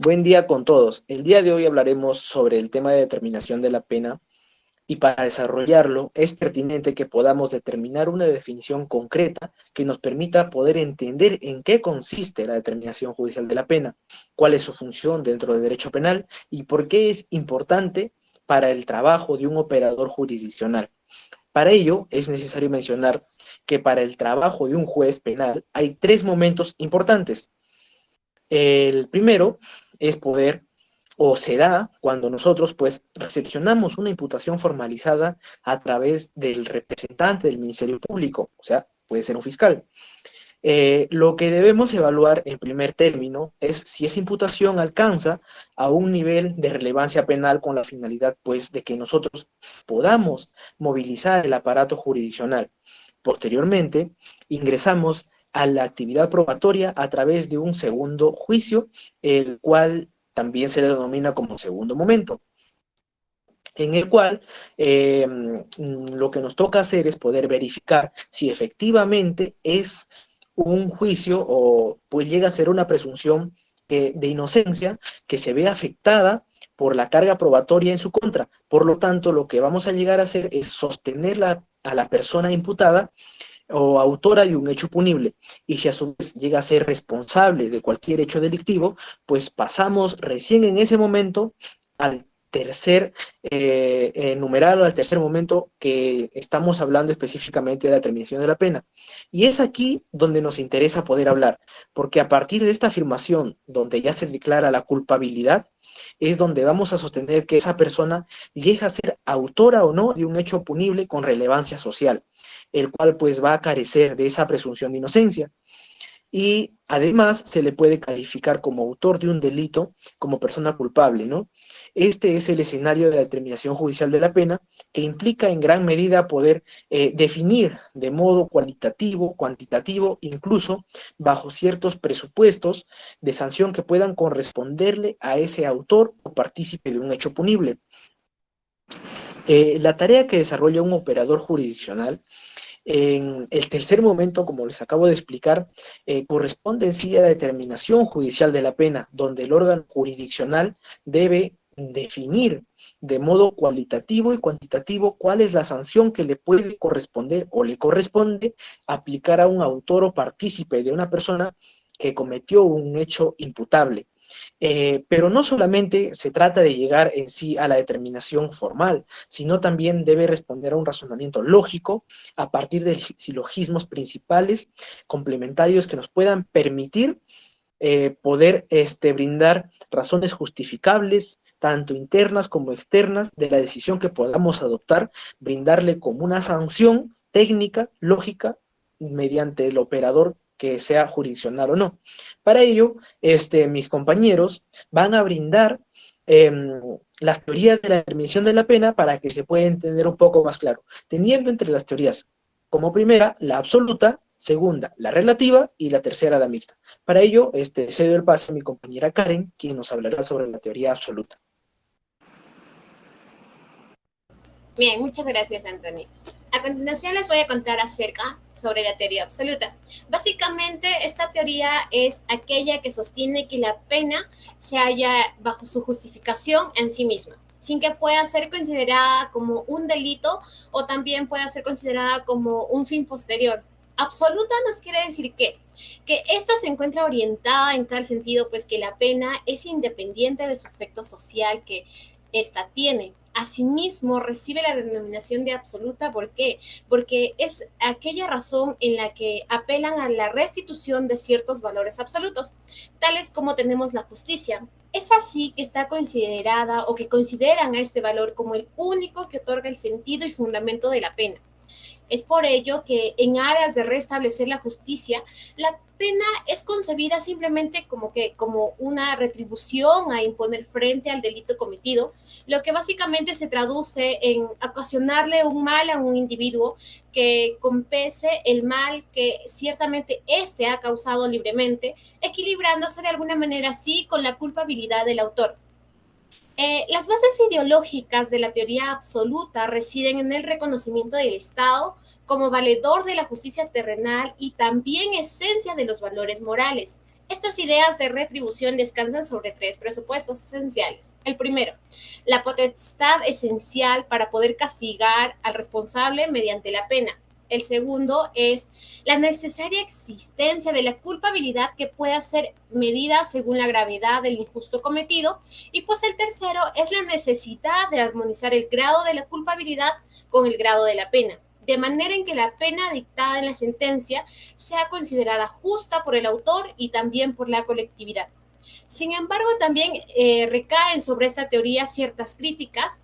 Buen día con todos. El día de hoy hablaremos sobre el tema de determinación de la pena y para desarrollarlo es pertinente que podamos determinar una definición concreta que nos permita poder entender en qué consiste la determinación judicial de la pena, cuál es su función dentro del derecho penal y por qué es importante para el trabajo de un operador jurisdiccional. Para ello es necesario mencionar que para el trabajo de un juez penal hay tres momentos importantes. El primero es poder, o se da cuando nosotros pues recepcionamos una imputación formalizada a través del representante del Ministerio Público, o sea, puede ser un fiscal. Lo que debemos evaluar en primer término es si esa imputación alcanza a un nivel de relevancia penal con la finalidad pues de que nosotros podamos movilizar el aparato jurisdiccional. Posteriormente, ingresamos a la actividad probatoria a través de un segundo juicio, el cual también se le denomina como segundo momento, en el cual lo que nos toca hacer es poder verificar si efectivamente es un juicio o pues llega a ser una presunción de inocencia que se ve afectada por la carga probatoria en su contra. Por lo tanto, lo que vamos a llegar a hacer es sostener a la persona imputada o autora de un hecho punible, y si a su vez llega a ser responsable de cualquier hecho delictivo, pues pasamos recién en ese momento al tercer numeral, al tercer momento que estamos hablando específicamente de la determinación de la pena. Y es aquí donde nos interesa poder hablar, porque a partir de esta afirmación, donde ya se declara la culpabilidad, es donde vamos a sostener que esa persona llega a ser autora o no de un hecho punible con relevancia social, el cual pues va a carecer de esa presunción de inocencia. Y además se le puede calificar como autor de un delito como persona culpable, ¿no? Este es el escenario de la determinación judicial de la pena, que implica en gran medida poder definir de modo cualitativo, cuantitativo, incluso bajo ciertos presupuestos de sanción que puedan corresponderle a ese autor o partícipe de un hecho punible. La tarea que desarrolla un operador jurisdiccional en el tercer momento, como les acabo de explicar, corresponde en sí a la determinación judicial de la pena, donde el órgano jurisdiccional debe definir de modo cualitativo y cuantitativo cuál es la sanción que le puede corresponder o le corresponde aplicar a un autor o partícipe de una persona que cometió un hecho imputable. Pero no solamente se trata de llegar en sí a la determinación formal, sino también debe responder a un razonamiento lógico a partir de silogismos principales complementarios que nos puedan permitir poder brindar razones justificables, tanto internas como externas, de la decisión que podamos adoptar, brindarle como una sanción técnica, lógica, mediante el operador que sea jurisdiccional o no. Para ello, mis compañeros van a brindar eh, las teorías de la determinación de la pena para que se pueda entender un poco más claro, teniendo entre las teorías como primera la absoluta, segunda la relativa y la tercera la mixta. Para ello, cedo el paso a mi compañera Karen, quien nos hablará sobre la teoría absoluta. Bien, muchas gracias, Anthony. A continuación les voy a contar acerca sobre la teoría absoluta. Básicamente, esta teoría es aquella que sostiene que la pena se halla bajo su justificación en sí misma, sin que pueda ser considerada como un delito o también pueda ser considerada como un fin posterior. Absoluta nos quiere decir que esta se encuentra orientada en tal sentido, pues que la pena es independiente de su efecto social que esta tiene. Asimismo, recibe la denominación de absoluta. ¿Por qué? Porque es aquella razón en la que apelan a la restitución de ciertos valores absolutos, tales como tenemos la justicia. Es así que está considerada o que consideran a este valor como el único que otorga el sentido y fundamento de la pena. Es por ello que en aras de restablecer la justicia, la pena es concebida simplemente como una retribución a imponer frente al delito cometido, lo que básicamente se traduce en ocasionarle un mal a un individuo que compense el mal que ciertamente éste ha causado libremente, equilibrándose de alguna manera así con la culpabilidad del autor. Las bases ideológicas de la teoría absoluta residen en el reconocimiento del Estado como valedor de la justicia terrenal y también esencia de los valores morales. Estas ideas de retribución descansan sobre tres presupuestos esenciales. El primero, la potestad esencial para poder castigar al responsable mediante la pena. El segundo es la necesaria existencia de la culpabilidad que pueda ser medida según la gravedad del injusto cometido. Y pues el tercero es la necesidad de armonizar el grado de la culpabilidad con el grado de la pena, de manera en que la pena dictada en la sentencia sea considerada justa por el autor y también por la colectividad. Sin embargo, también recaen sobre esta teoría ciertas críticas,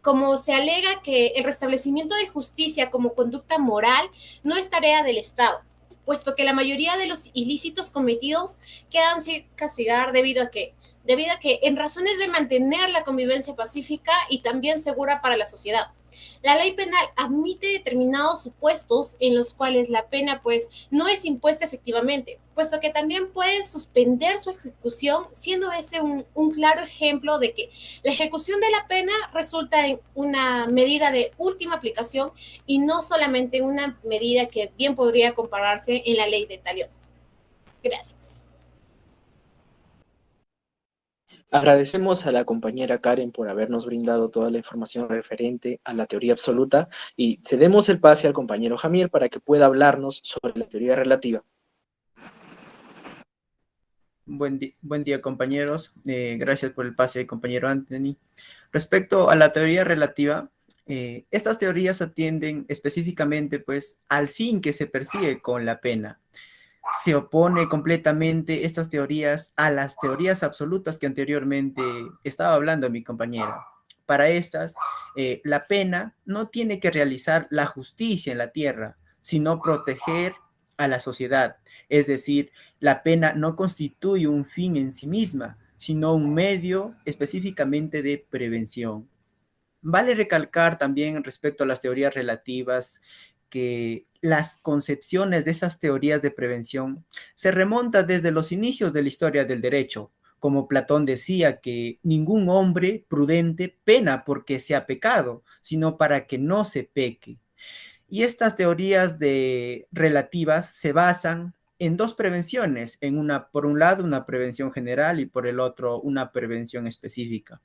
como se alega que el restablecimiento de justicia como conducta moral no es tarea del Estado, puesto que la mayoría de los ilícitos cometidos quedan sin castigar debido a que en razones de mantener la convivencia pacífica y también segura para la sociedad. La ley penal admite determinados supuestos en los cuales la pena pues no es impuesta efectivamente, puesto que también puede suspender su ejecución, siendo ese un claro ejemplo de que la ejecución de la pena resulta en una medida de última aplicación y no solamente una medida que bien podría compararse en la ley de talión. Gracias. Agradecemos a la compañera Karen por habernos brindado toda la información referente a la teoría absoluta y cedemos el pase al compañero Jamiel para que pueda hablarnos sobre la teoría relativa. Buen día, compañeros. Gracias por el pase, compañero Anthony. Respecto a la teoría relativa, estas teorías atienden específicamente pues, al fin que se persigue con la pena. Se opone completamente estas teorías a las teorías absolutas que anteriormente estaba hablando mi compañera. Para estas, la pena no tiene que realizar la justicia en la tierra, sino proteger a la sociedad. Es decir, la pena no constituye un fin en sí misma, sino un medio específicamente de prevención. Vale recalcar también respecto a las teorías relativas que las concepciones de esas teorías de prevención se remontan desde los inicios de la historia del derecho, como Platón decía que ningún hombre prudente pena porque sea pecado, sino para que no se peque. Y estas teorías de relativas se basan en dos prevenciones, por un lado una prevención general y por el otro una prevención específica.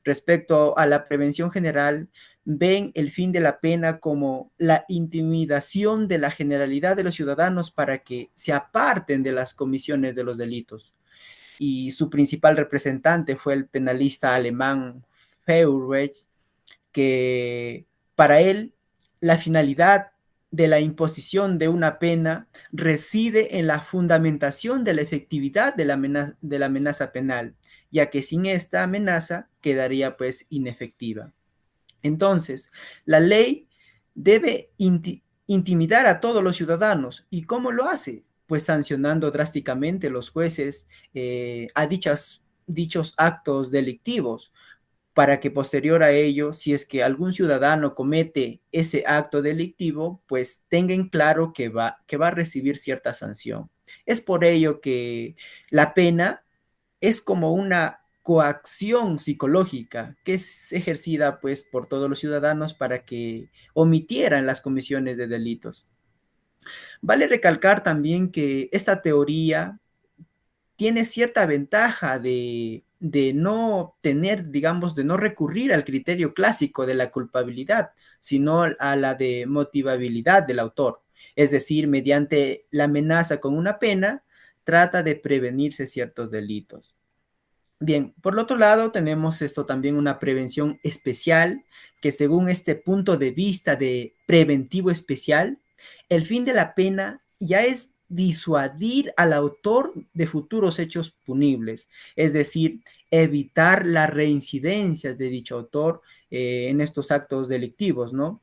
Respecto a la prevención general, ven el fin de la pena como la intimidación de la generalidad de los ciudadanos para que se aparten de las comisiones de los delitos. Y su principal representante fue el penalista alemán Feuerbach, que para él la finalidad de la imposición de una pena reside en la fundamentación de la efectividad de la amenaza penal, ya que sin esta amenaza quedaría pues inefectiva. Entonces, la ley debe intimidar a todos los ciudadanos. ¿Y cómo lo hace? Pues sancionando drásticamente los jueces a dichos actos delictivos, para que posterior a ello, si es que algún ciudadano comete ese acto delictivo, pues tenga en claro que va a recibir cierta sanción. Es por ello que la pena es como una coacción psicológica que es ejercida pues por todos los ciudadanos para que omitieran las comisiones de delitos. Vale recalcar también que esta teoría tiene cierta ventaja de no tener, digamos, de no recurrir al criterio clásico de la culpabilidad, sino a la de motivabilidad del autor. Es decir, mediante la amenaza con una pena, trata de prevenirse ciertos delitos. Bien, por el otro lado, tenemos esto también una prevención especial, que según este punto de vista de preventivo especial, el fin de la pena ya es disuadir al autor de futuros hechos punibles, es decir, evitar las reincidencias de dicho autor en estos actos delictivos, ¿no?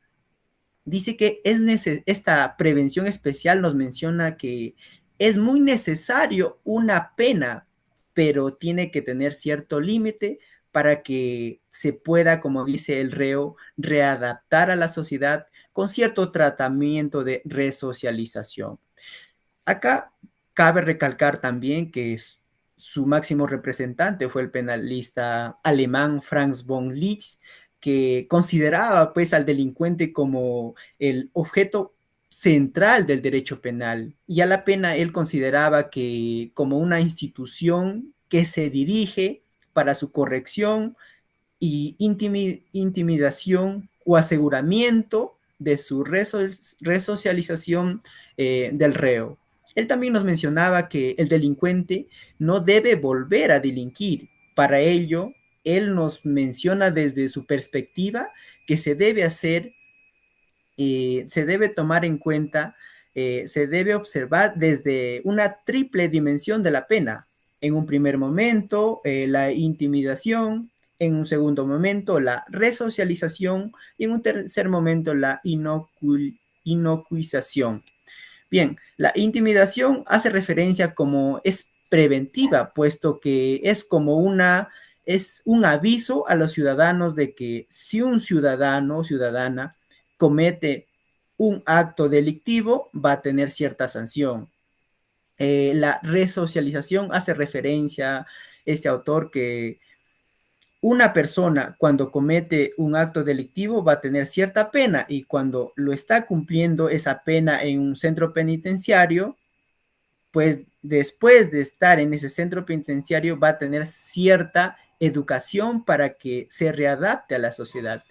Dice que esta prevención especial nos menciona que es muy necesario una pena, pero tiene que tener cierto límite para que se pueda, como dice el reo, readaptar a la sociedad con cierto tratamiento de resocialización. Acá cabe recalcar también que su máximo representante fue el penalista alemán Franz von Liszt, que consideraba pues al delincuente como el objeto central del derecho penal, y a la pena él consideraba que como una institución que se dirige para su corrección y intimidación o aseguramiento de su resocialización del reo. Él también nos mencionaba que el delincuente no debe volver a delinquir. Para ello, él nos menciona desde su perspectiva que se debe hacer, se debe tomar en cuenta, se debe observar desde una triple dimensión de la pena. En un primer momento, la intimidación; en un segundo momento, la resocialización; y en un tercer momento, la inocuización. Bien, la intimidación hace referencia como es preventiva, puesto que es como es un aviso a los ciudadanos de que si un ciudadano o ciudadana comete un acto delictivo, va a tener cierta sanción. La resocialización hace referencia a este autor que una persona cuando comete un acto delictivo va a tener cierta pena, y cuando lo está cumpliendo esa pena en un centro penitenciario, pues después de estar en ese centro penitenciario va a tener cierta educación para que se readapte a la sociedad.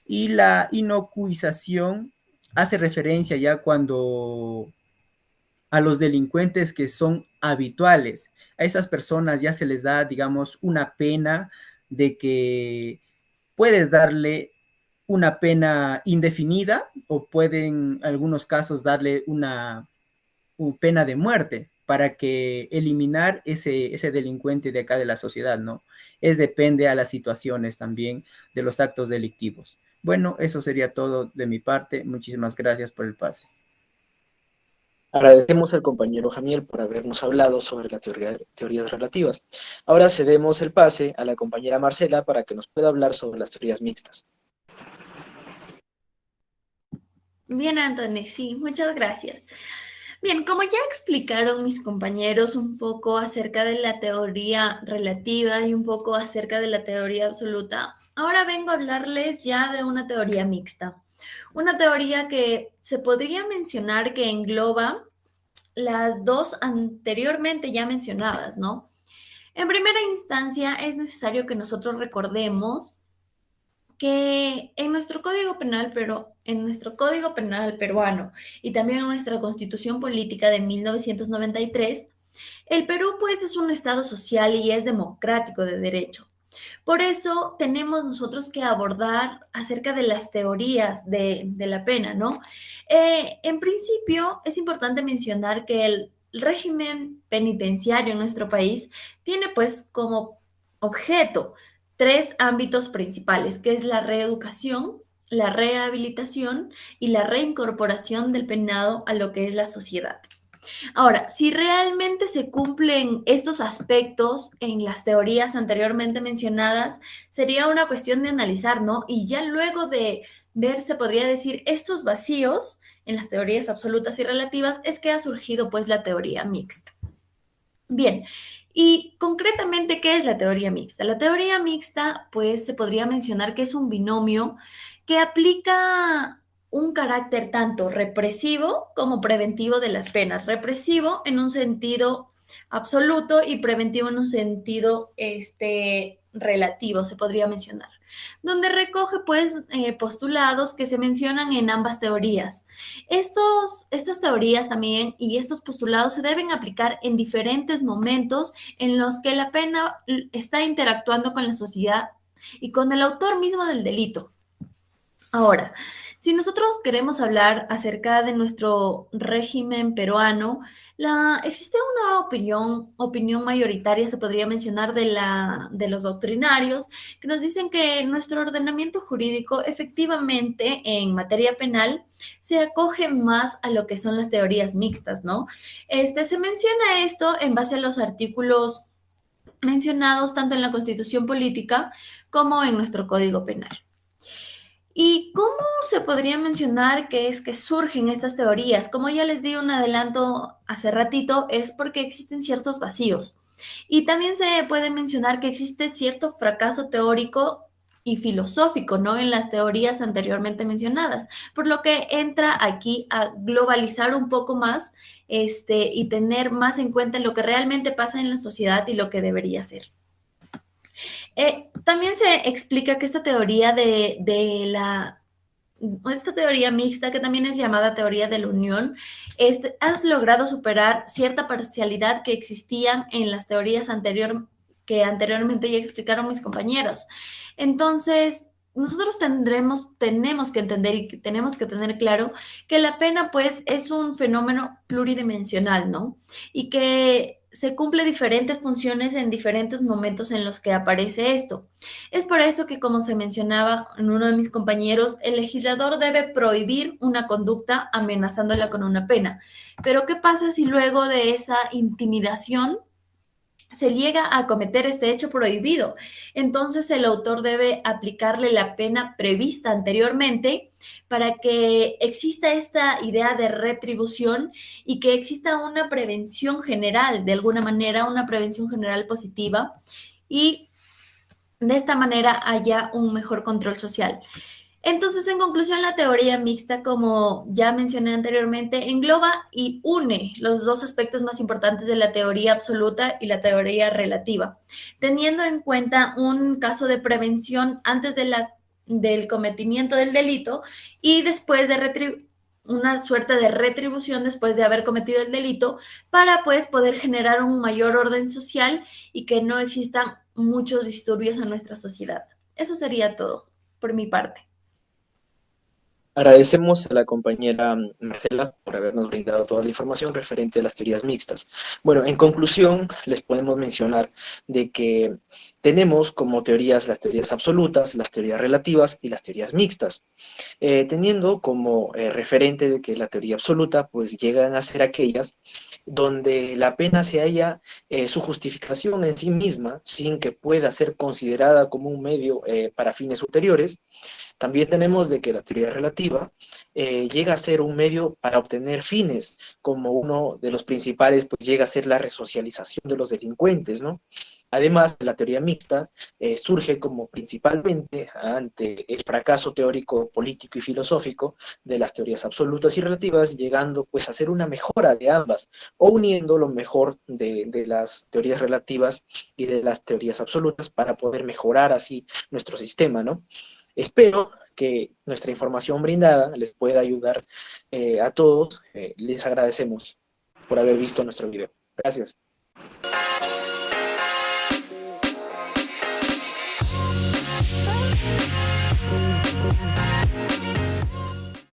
Y la inocuización hace referencia ya cuando a los delincuentes que son habituales. A esas personas ya se les da, digamos, una pena de que puedes darle una pena indefinida, o pueden en algunos casos darle una pena de muerte para que eliminar ese delincuente de acá de la sociedad, ¿no? Depende a las situaciones también de los actos delictivos. Bueno, eso sería todo de mi parte. Muchísimas gracias por el pase. Agradecemos al compañero Jamiel por habernos hablado sobre las teorías relativas. Ahora cedemos el pase a la compañera Marcela para que nos pueda hablar sobre las teorías mixtas. Bien, Anthony, sí, muchas gracias. Bien, como ya explicaron mis compañeros un poco acerca de la teoría relativa y un poco acerca de la teoría absoluta, ahora vengo a hablarles ya de una teoría mixta. Una teoría que se podría mencionar que engloba las dos anteriormente ya mencionadas, ¿no? En primera instancia, es necesario que nosotros recordemos que en nuestro Código Penal, pero en nuestro Código Penal peruano y también en nuestra Constitución Política de 1993, el Perú pues es un estado social y es democrático de derecho. Por eso tenemos nosotros que abordar acerca de las teorías de la pena, ¿no? En principio, es importante mencionar que el régimen penitenciario en nuestro país tiene pues como objeto tres ámbitos principales, que es la reeducación, la rehabilitación y la reincorporación del penado a lo que es la sociedad. Ahora, si realmente se cumplen estos aspectos en las teorías anteriormente mencionadas, sería una cuestión de analizar, ¿no? Y ya luego de ver, se podría decir, estos vacíos en las teorías absolutas y relativas, es que ha surgido pues la teoría mixta. Bien, y concretamente, ¿qué es la teoría mixta? La teoría mixta, pues se podría mencionar que es un binomio que aplica un carácter tanto represivo como preventivo de las penas. Represivo en un sentido absoluto y preventivo en un sentido relativo, se podría mencionar, donde recoge pues postulados que se mencionan en ambas teorías. Estas teorías también y estos postulados se deben aplicar en diferentes momentos en los que la pena está interactuando con la sociedad y con el autor mismo del delito. Ahora, si nosotros queremos hablar acerca de nuestro régimen peruano, existe una opinión mayoritaria, se podría mencionar, de los doctrinarios, que nos dicen que nuestro ordenamiento jurídico efectivamente en materia penal se acoge más a lo que son las teorías mixtas, ¿no? Se menciona esto en base a los artículos mencionados tanto en la Constitución Política como en nuestro Código Penal. ¿Y cómo se podría mencionar que es que surgen estas teorías? Como ya les di un adelanto hace ratito, es porque existen ciertos vacíos. Y también se puede mencionar que existe cierto fracaso teórico y filosófico, ¿no? En las teorías anteriormente mencionadas, por lo que entra aquí a globalizar un poco más y tener más en cuenta lo que realmente pasa en la sociedad y lo que debería ser. También se explica que esta teoría esta teoría mixta, que también es llamada teoría de la unión, has logrado superar cierta parcialidad que existían en las teorías que anteriormente ya explicaron mis compañeros. Entonces, nosotros tenemos que entender y tenemos que tener claro que la pena, pues, es un fenómeno pluridimensional, ¿no? Y que se cumple diferentes funciones en diferentes momentos en los que aparece esto. Es por eso que, como se mencionaba en uno de mis compañeros, el legislador debe prohibir una conducta amenazándola con una pena. Pero, ¿qué pasa si luego de esa intimidación se llega a cometer este hecho prohibido? Entonces el autor debe aplicarle la pena prevista anteriormente para que exista esta idea de retribución y que exista una prevención general, de alguna manera, una prevención general positiva, y de esta manera haya un mejor control social. Entonces, en conclusión, la teoría mixta, como ya mencioné anteriormente, engloba y une los dos aspectos más importantes de la teoría absoluta y la teoría relativa, teniendo en cuenta un caso de prevención antes del cometimiento del delito y después de una suerte de retribución después de haber cometido el delito, para pues poder generar un mayor orden social y que no existan muchos disturbios en nuestra sociedad. Eso sería todo por mi parte. Agradecemos a la compañera Marcela por habernos brindado toda la información referente a las teorías mixtas. Bueno, en conclusión, les podemos mencionar de que tenemos como teorías las teorías absolutas, las teorías relativas y las teorías mixtas, teniendo como referente de que la teoría absoluta pues llegan a ser aquellas donde la pena se halla su justificación en sí misma, sin que pueda ser considerada como un medio para fines ulteriores. También tenemos de que la teoría relativa llega a ser un medio para obtener fines, como uno de los principales pues llega a ser la resocialización de los delincuentes, ¿no? Además, la teoría mixta surge como principalmente ante el fracaso teórico, político y filosófico de las teorías absolutas y relativas, llegando pues a ser una mejora de ambas, o uniendo lo mejor de las teorías relativas y de las teorías absolutas para poder mejorar así nuestro sistema, ¿no? Espero que nuestra información brindada les pueda ayudar a todos. Les agradecemos por haber visto nuestro video. Gracias.